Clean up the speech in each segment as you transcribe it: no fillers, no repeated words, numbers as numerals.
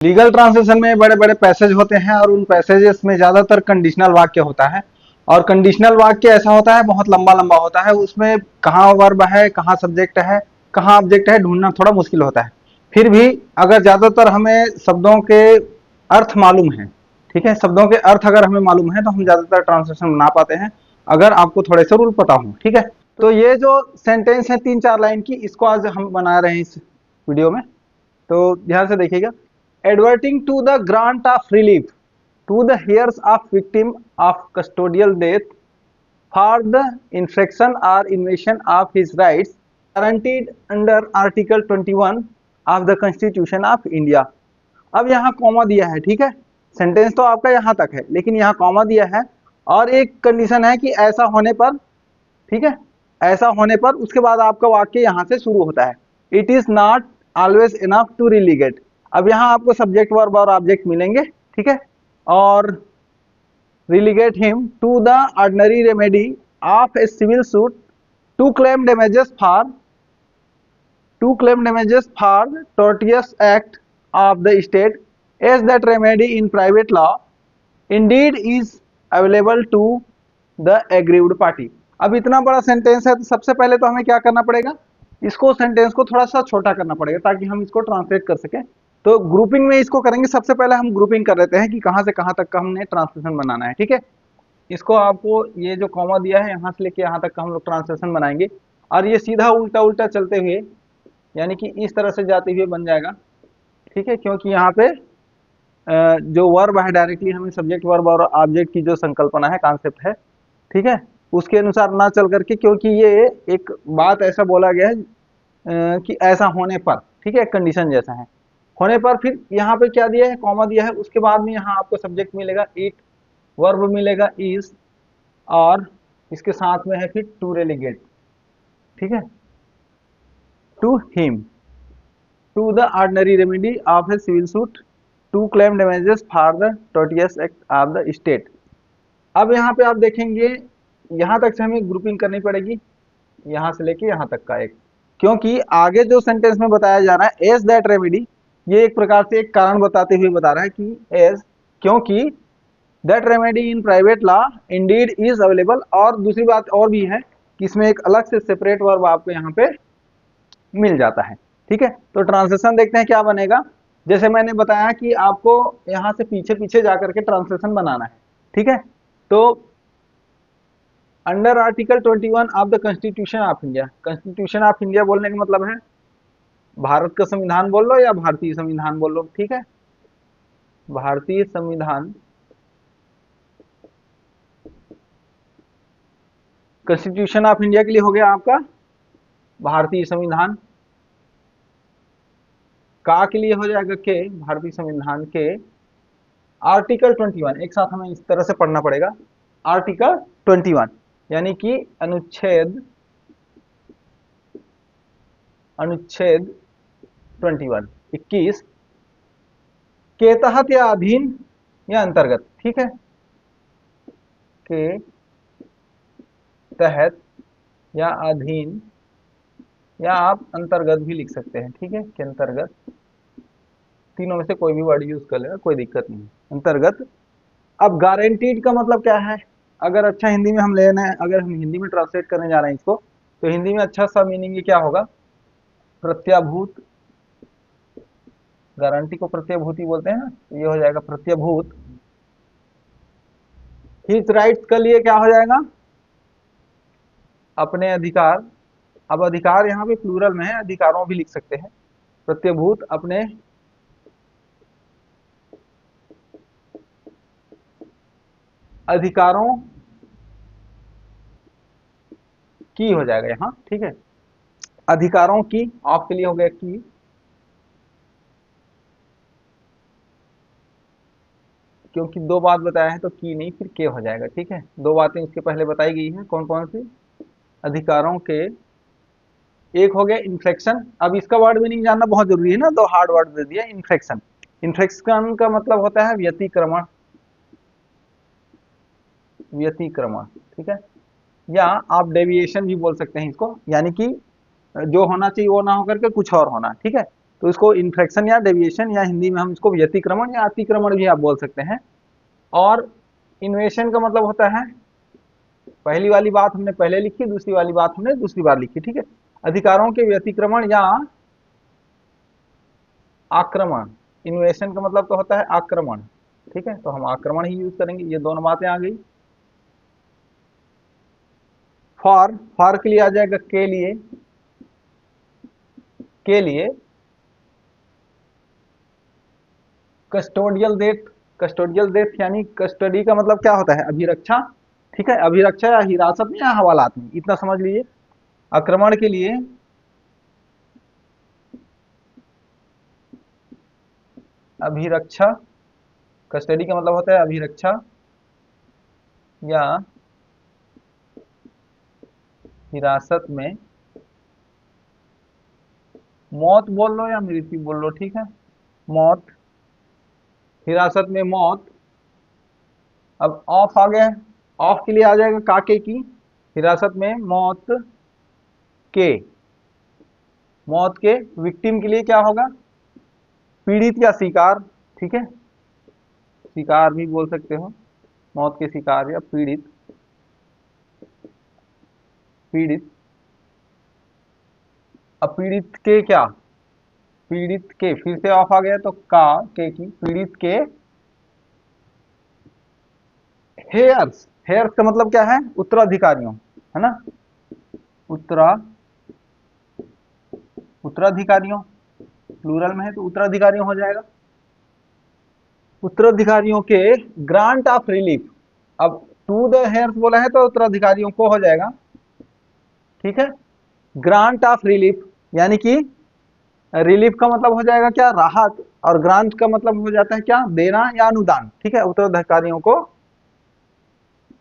Legal translation में बड़े बड़े पैसेज होते हैं और उन पैसेजेस में ज्यादातर कंडीशनल वाक्य होता है। और कंडीशनल वाक्य ऐसा होता है, बहुत लंबा लंबा होता है, उसमें कहाँ वर्ब है, कहाँ सब्जेक्ट है, कहाँ ऑब्जेक्ट है, ढूंढना थोड़ा मुश्किल होता है। फिर भी अगर ज्यादातर हमें शब्दों के अर्थ मालूम है, ठीक है, शब्दों के अर्थ अगर हमें मालूम है तो हम ज्यादातर ट्रांसलेशन बना पाते हैं, अगर आपको थोड़े से रूल पता हो। ठीक है, तो ये जो सेंटेंस है 3-4 लाइन की, इसको आज हम बना रहे हैं इस वीडियो में, तो ध्यान से देखिएगा। Adverting to the grant of relief to the heirs of victim of custodial death for the infraction or invasion of his rights guaranteed under article 21 of the constitution of India। अब यहाँ comma दिया है, ठीक है, sentence तो आपका यहाँ तक है, लेकिन यहाँ कॉमा दिया है और एक कंडीशन है कि ऐसा होने पर, ठीक है, ऐसा होने पर उसके बाद आपका वाक्य यहाँ से शुरू होता है। It is not always enough to relegate. अब यहाँ आपको सब्जेक्ट वर्ब और ऑब्जेक्ट मिलेंगे, ठीक है, और relegate him to the ordinary remedy of a civil suit to claim damages for tortious act of the state, as that remedy in private law indeed is available to the aggrieved party। अब इतना बड़ा sentence है, तो सबसे पहले तो हमें क्या करना पड़ेगा, इसको सेंटेंस को थोड़ा सा छोटा करना पड़ेगा ताकि हम इसको ट्रांसलेट कर सकें। तो ग्रुपिंग में इसको करेंगे, सबसे पहले हम ग्रुपिंग कर लेते हैं कि कहाँ से कहाँ तक का हमने ट्रांसलेशन बनाना है। ठीक है, इसको आपको ये जो कॉमा दिया है यहाँ से लेके यहाँ तक का हम लोग ट्रांसलेशन बनाएंगे, और ये सीधा उल्टा उल्टा चलते हुए, यानी कि इस तरह से जाते हुए बन जाएगा। ठीक है, क्योंकि यहाँ पे जो वर्ब है डायरेक्टली हमें सब्जेक्ट वर्ब और ऑब्जेक्ट की जो संकल्पना है, कॉन्सेप्ट है, ठीक है, उसके अनुसार ना चल करके, क्योंकि ये एक बात ऐसा बोला गया है कि ऐसा होने पर, ठीक है, कंडीशन जैसा है, होने पर फिर यहाँ पे क्या दिया है, कॉमा दिया है, उसके बाद में यहाँ आपको सब्जेक्ट मिलेगा इट, वर्ब मिलेगा इज, और इसके साथ में है फिर टू रेलिगेट, ठीक है, to him to the ordinary remedy of a civil suit to claim damages for the tortious act of the state. अब यहाँ पे आप देखेंगे, यहाँ तक से हमें ग्रुपिंग करनी पड़ेगी, यहाँ से लेके यहाँ तक का एक, क्योंकि आगे जो सेंटेंस में बताया जा रहा है एज दैट रेमेडी, ये एक प्रकार से एक कारण बताते हुए बता रहा है कि एज, क्योंकि that remedy in private law indeed is available, और दूसरी बात और भी है कि इसमें एक अलग से सेपरेट वर्ब आपको यहाँ पे मिल जाता है। ठीक है, तो ट्रांसलेशन देखते हैं क्या बनेगा। जैसे मैंने बताया कि आपको यहाँ से पीछे पीछे जाकर के ट्रांसलेशन बनाना है। ठीक है, तो under article 21 of the constitution of India, constitution of India बोलने का मतलब है भारत का संविधान बोल लो या भारतीय संविधान बोल लो, ठीक है, भारतीय संविधान, कॉन्स्टिट्यूशन ऑफ इंडिया के लिए हो गया आपका भारतीय संविधान, का के लिए हो जाएगा के, भारतीय संविधान के आर्टिकल 21, एक साथ हमें इस तरह से पढ़ना पड़ेगा, आर्टिकल 21 यानी कि अनुच्छेद 21 के तहत या अधीन या अंतर्गत, ठीक है, के तहत या अधीन, या आप अंतर्गत भी लिख सकते हैं, ठीक है, के अंतर्गत, तीनों में से कोई भी वर्ड यूज कर लेना, कोई दिक्कत नहीं, अंतर्गत। अब गारंटीड का मतलब क्या है, अगर अच्छा हिंदी में हम लेना है, अगर हम हिंदी में ट्रांसलेट करने जा रहे हैं इसको, तो हिंदी में अच्छा सा मीनिंग ये क्या होगा, प्रत्याभूत, गारंटी को प्रत्याभूति बोलते हैं ना, तो ये हो जाएगा प्रत्याभूत। हिज राइट्स के लिए क्या हो जाएगा, अपने अधिकार। अब अधिकार यहाँ पे प्लूरल में है, अधिकारों भी लिख सकते हैं, प्रत्याभूत अपने अधिकारों की हो जाएगा यहाँ, ठीक है, अधिकारों की, ऑफ के लिए हो गया की, क्योंकि दो बात बताया है तो की नहीं, फिर के हो जाएगा, ठीक है, दो बातें इसके पहले बताई गई हैं, कौन कौन सी, अधिकारों के, एक हो गया इन्फेक्शन। अब इसका वर्ड मीनिंग जानना बहुत जरूरी है ना, दो हार्ड वर्ड दे दिया, इन्फेक्शन, इन्फेक्शन का मतलब होता है व्यतिक्रमण, व्यतिक्रमण, ठीक है, या आप डेविएशन भी बोल सकते हैं इसको, यानी कि जो होना चाहिए वो ना होकर के कुछ और होना, ठीक है, तो इसको इन्फ्रैक्शन या डेविएशन, या हिंदी में हम इसको व्यतिक्रमण या अतिक्रमण भी आप बोल सकते हैं। और इन्वेशन का मतलब होता है, पहली वाली बात हमने पहले लिखी, दूसरी वाली बात हमने दूसरी बार लिखी, ठीक है। अधिकारों के व्यतिक्रमण या आक्रमण, इन्वेशन का मतलब तो होता है आक्रमण, ठीक है, तो हम आक्रमण ही यूज करेंगे। ये दोनों बातें आ गई। फॉर के लिए आ जाएगा के लिए, के लिए कस्टोडियल डेथ, कस्टोडियल डेथ यानी कस्टडी का मतलब क्या होता है, अभिरक्षा, ठीक है, अभिरक्षा या हिरासत में या हवालात में, इतना समझ लीजिए। आक्रमण के लिए अभिरक्षा, कस्टडी का मतलब होता है अभिरक्षा या हिरासत में, मौत बोल लो या मृत्यु बोल लो, ठीक है, मौत, हिरासत में मौत। अब ऑफ आ गया, ऑफ के लिए आ जाएगा काके की, हिरासत में मौत के, मौत के। विक्टिम के लिए क्या होगा, पीड़ित या शिकार, ठीक है, शिकार भी बोल सकते हो, मौत के शिकार या पीड़ित, पीड़ित। अब पीड़ित के क्या, पीड़ित के फिर से ऑफ आ गया तो का के की, पीड़ित के हेयर्स, हेयर्स का मतलब क्या है, उत्तराधिकारियों, है ना, उत्तराधिकारियों, प्लूरल में है तो उत्तराधिकारियों हो जाएगा। उत्तराधिकारियों के ग्रांट ऑफ रिलीफ, अब टू द हेयर्स बोला है तो उत्तराधिकारियों को हो जाएगा, ठीक है। ग्रांट ऑफ रिलीफ यानी कि रिलीफ का मतलब हो जाएगा क्या, राहत, और ग्रांट का मतलब हो जाता है क्या, देना या अनुदान, ठीक है। उत्तराधिकारियों को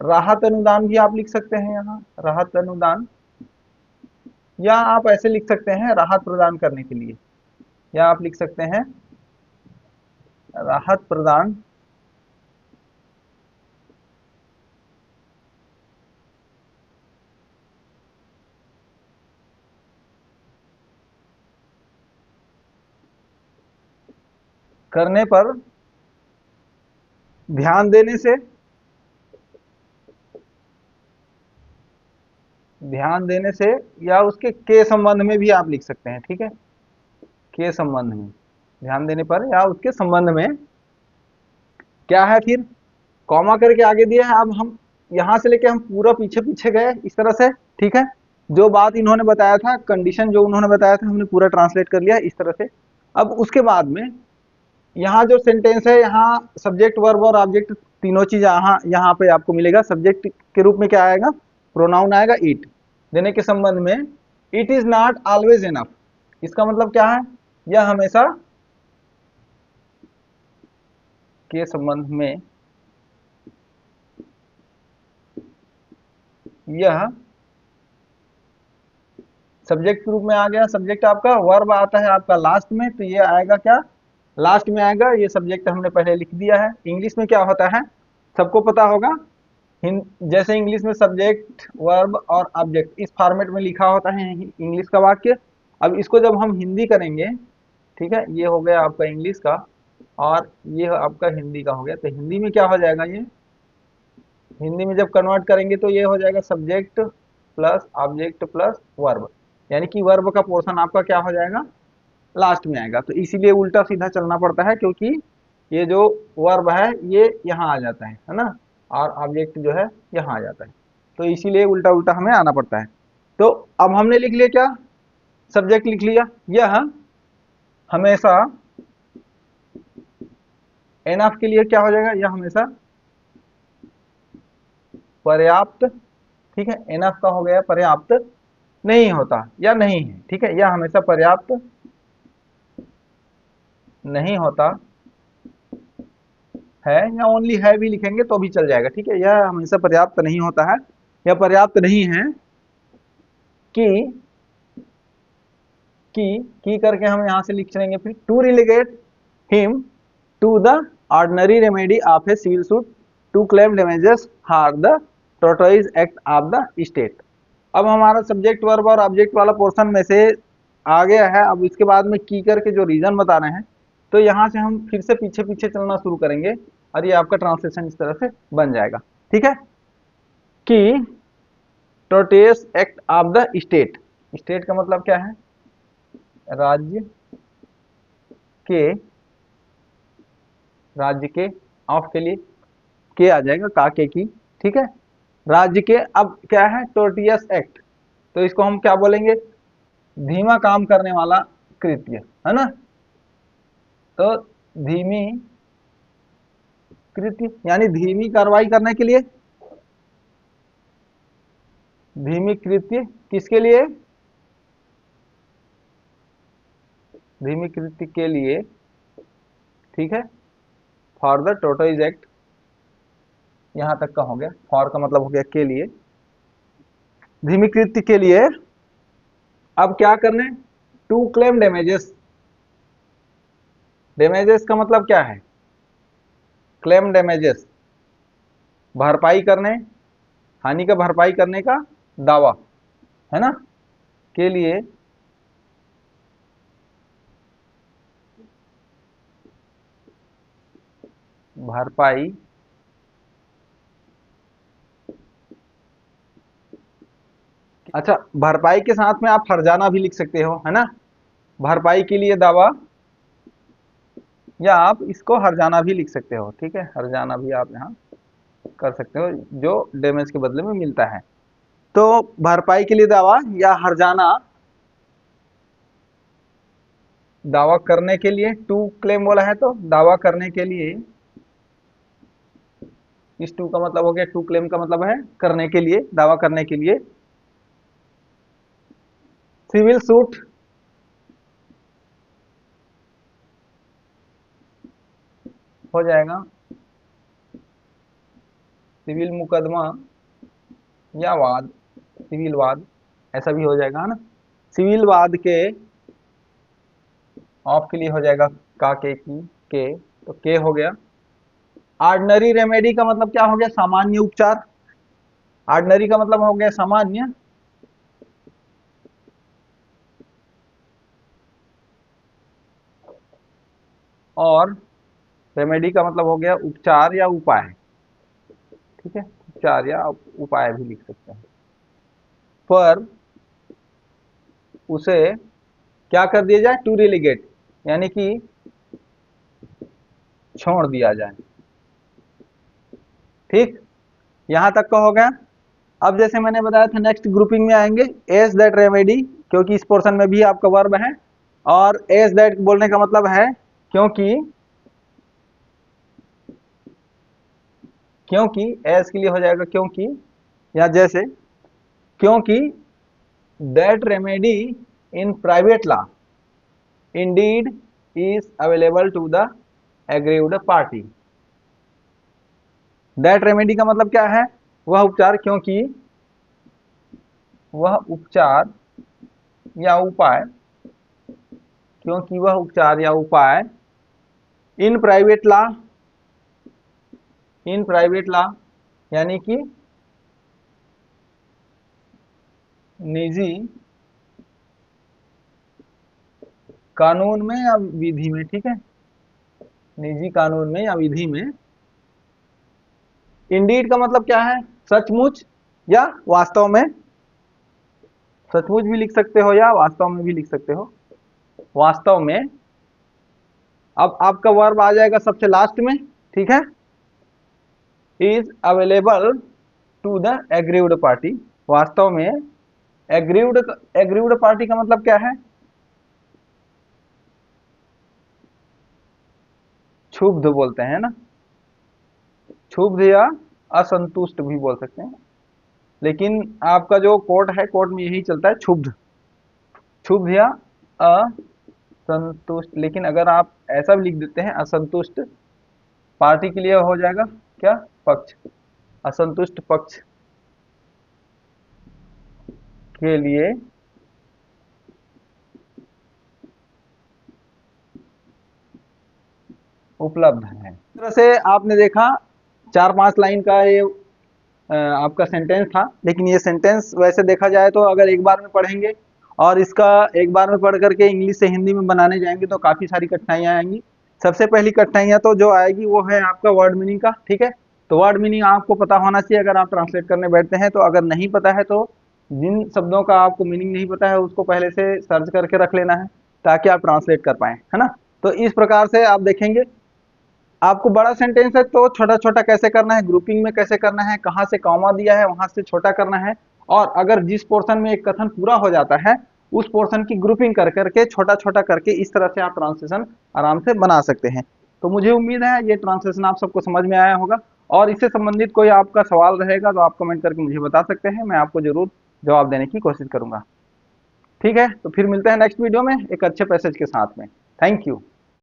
राहत अनुदान भी आप लिख सकते हैं यहाँ, राहत अनुदान, या आप ऐसे लिख सकते हैं राहत प्रदान करने के लिए, या आप लिख सकते हैं राहत प्रदान करने पर, ध्यान देने से, ध्यान देने से, या उसके के संबंध में भी आप लिख सकते हैं, ठीक है, के संबंध में, ध्यान देने पर या उसके संबंध में। क्या है फिर, कॉमा करके आगे दिया है। अब हम यहां से लेके हम पूरा पीछे पीछे गए इस तरह से, ठीक है, जो बात इन्होंने बताया था, कंडीशन जो उन्होंने बताया था, हमने पूरा ट्रांसलेट कर लिया इस तरह से। अब उसके बाद में यहाँ जो सेंटेंस है, यहाँ सब्जेक्ट वर्ब और ऑब्जेक्ट तीनों चीज यहाँ पे आपको मिलेगा। सब्जेक्ट के रूप में क्या आएगा, प्रोनाउन आएगा इट, देने के संबंध में। It is not always enough, इसका मतलब क्या है, यह हमेशा के संबंध में, यह सब्जेक्ट के रूप में आ गया। सब्जेक्ट आपका वर्ब आता है आपका लास्ट में, तो ये आएगा क्या, लास्ट में आएगा। ये सब्जेक्ट हमने पहले लिख दिया है। इंग्लिश में क्या होता है, सबको पता होगा, जैसे इंग्लिश में सब्जेक्ट वर्ब और ऑब्जेक्ट इस फॉर्मेट में लिखा होता है इंग्लिश का वाक्य। अब इसको जब हम हिंदी करेंगे, ठीक है, ये हो गया आपका इंग्लिश का और ये आपका हिंदी का हो गया। तो हिंदी में क्या हो जाएगा, ये हिंदी में जब कन्वर्ट करेंगे तो ये हो जाएगा subject plus object plus verb, यानी कि वर्ब का पोर्शन आपका क्या हो जाएगा, लास्ट में आएगा। तो इसीलिए उल्टा सीधा चलना पड़ता है, क्योंकि ये जो वर्ब है ये यहाँ आ जाता है ना, और ऑब्जेक्ट जो है यहाँ आ जाता है, तो इसीलिए उल्टा उल्टा हमें आना पड़ता है। तो अब हमने लिख लिया क्या, सब्जेक्ट लिख लिया, यह हमेशा, एनफ के लिए क्या हो जाएगा, यह हमेशा पर्याप्त, ठीक है, एनफ का हो गया पर्याप्त नहीं होता या नहीं है, ठीक है, यह हमेशा पर्याप्त नहीं होता है, या ओनली है भी लिखेंगे तो भी चल जाएगा, ठीक है। यह हमेशा पर्याप्त नहीं होता है या पर्याप्त नहीं है कि की करके हम यहां से लिख लेंगे फिर, to relegate him to the ordinary remedy of a civil suit to claim damages for the tortious act of the state. अब हमारा सब्जेक्ट वर्ब और ऑब्जेक्ट वाला पोर्शन में से आ गया है। अब इसके बाद में की करके जो रीजन बता रहे हैं, तो यहाँ से हम फिर से पीछे पीछे चलना शुरू करेंगे और ये आपका ट्रांसलेशन इस तरह से बन जाएगा। ठीक है, कि tortious act of the state, state का मतलब क्या है, राज्य के, राज्य के, ऑफ के लिए के आ जाएगा, का के की, ठीक है, राज्य के। अब क्या है, टोटियस एक्ट, तो इसको हम क्या बोलेंगे, धीमा काम करने वाला कृत्य, है ना। तो धीमी कृत्य यानी धीमी कार्रवाई करने के लिए, धीमी कृत्य किसके लिए, धीमी कृत्य के लिए, ठीक है, फॉर द टोटोइज एक्ट, यहां तक का हो गया, फॉर का मतलब हो गया के लिए, धीमी कृत्य के लिए। अब क्या करने, टू क्लेम डैमेजेस, डैमेजेस का मतलब क्या है, क्लेम डैमेजेस, भरपाई करने, हानि का भरपाई करने का दावा, है ना, के लिए भरपाई, अच्छा भरपाई के साथ में आप हर्जाना भी लिख सकते हो, है ना, भरपाई के लिए दावा, या आप इसको हर्जाना भी लिख सकते हो, ठीक है, हर्जाना भी आप यहाँ कर सकते हो, जो डैमेज के बदले में मिलता है। तो भरपाई के लिए दावा या हर्जाना, दावा करने के लिए, टू क्लेम बोला है तो दावा करने के लिए, इस टू का मतलब हो गया, टू क्लेम का मतलब है करने के लिए, दावा करने के लिए, सिविल सूट, हो जाएगा सिविल मुकदमा या वाद, सिविल वाद, ऐसा भी हो जाएगा, है ना, सिविल वाद के ऑफ के लिए हो जाएगा का के की के, तो के हो गया। ऑर्डिनरी रेमेडी का मतलब क्या हो गया, सामान्य उपचार, ऑर्डिनरी का मतलब हो गया सामान्य, और रेमेडी का मतलब हो गया उपचार या उपाय, ठीक है, उपचार या उपाय भी लिख सकते हैं। पर उसे क्या कर दिया जाए, टू रिलीगेट, यानी कि छोड़ दिया जाए, ठीक, यहां तक का हो गया। अब जैसे मैंने बताया था नेक्स्ट ग्रुपिंग में आएंगे एज दैट रेमेडी, क्योंकि इस पोर्शन में भी आपका वर्ब है, और एज दैट बोलने का मतलब है क्योंकि, क्योंकि एज के लिए हो जाएगा क्योंकि, या जैसे, क्योंकि that remedy in private law indeed is available to the aggrieved party. That remedy का मतलब क्या है, वह उपचार, क्योंकि वह उपचार या उपाय, क्योंकि वह उपचार या उपाय इन प्राइवेट लॉ, इन प्राइवेट लॉ यानी कि निजी कानून में या विधि में, ठीक है, निजी कानून में या विधि में, इंडीड का मतलब क्या है, सचमुच या वास्तव में, सचमुच भी लिख सकते हो या वास्तव में भी लिख सकते हो, वास्तव में। अब आपका वर्ब आ जाएगा सबसे लास्ट में, ठीक है, is available to the aggrieved party, वास्तव में एग्रीव्ड, एग्रीव्ड पार्टी का मतलब क्या है, क्षुब्ध बोलते हैं ना, क्षुब्ध या असंतुष्ट भी बोल सकते हैं, लेकिन आपका जो कोर्ट है, कोर्ट में यही चलता है, क्षुब्ध, क्षुब्ध या असंतुष्ट, लेकिन अगर आप ऐसा भी लिख देते हैं असंतुष्ट पार्टी के लिए हो जाएगा क्या, पक्ष, असंतुष्ट पक्ष के लिए उपलब्ध है। इस तरह से आपने देखा 4-5 लाइन का ये आपका सेंटेंस था, लेकिन ये सेंटेंस वैसे देखा जाए तो अगर एक बार में पढ़ेंगे और इसका एक बार में पढ़ करके इंग्लिश से हिंदी में बनाने जाएंगे तो काफ़ी सारी कठिनाइयाँ आएंगी। सबसे पहली कठिनाइयाँ तो जो आएगी वो है आपका वर्ड मीनिंग का, ठीक है। तो वर्ड मीनिंग आपको पता होना चाहिए अगर आप ट्रांसलेट करने बैठते हैं। तो अगर नहीं पता है तो जिन शब्दों का आपको मीनिंग नहीं पता है उसको पहले से सर्च करके रख लेना है ताकि आप ट्रांसलेट कर पाएँ, है ना। तो इस प्रकार से आप देखेंगे आपको बड़ा सेंटेंस है तो छोटा छोटा कैसे करना है, ग्रुपिंग में कैसे करना है, कहाँ से कॉमा दिया है वहां से छोटा करना है। और अगर जिस पोर्शन में एक कथन पूरा हो जाता है उस पोर्शन की ग्रुपिंग कर करके छोटा छोटा करके इस तरह से आप ट्रांसलेशन आराम से बना सकते हैं। तो मुझे उम्मीद है ये ट्रांसलेशन आप सबको समझ में आया होगा। और इससे संबंधित कोई आपका सवाल रहेगा तो आप कमेंट करके मुझे बता सकते हैं, मैं आपको जरूर जवाब देने की कोशिश करूंगा। ठीक है, तो फिर मिलते हैं नेक्स्ट वीडियो में एक अच्छे पैसेज के साथ में। Thank you.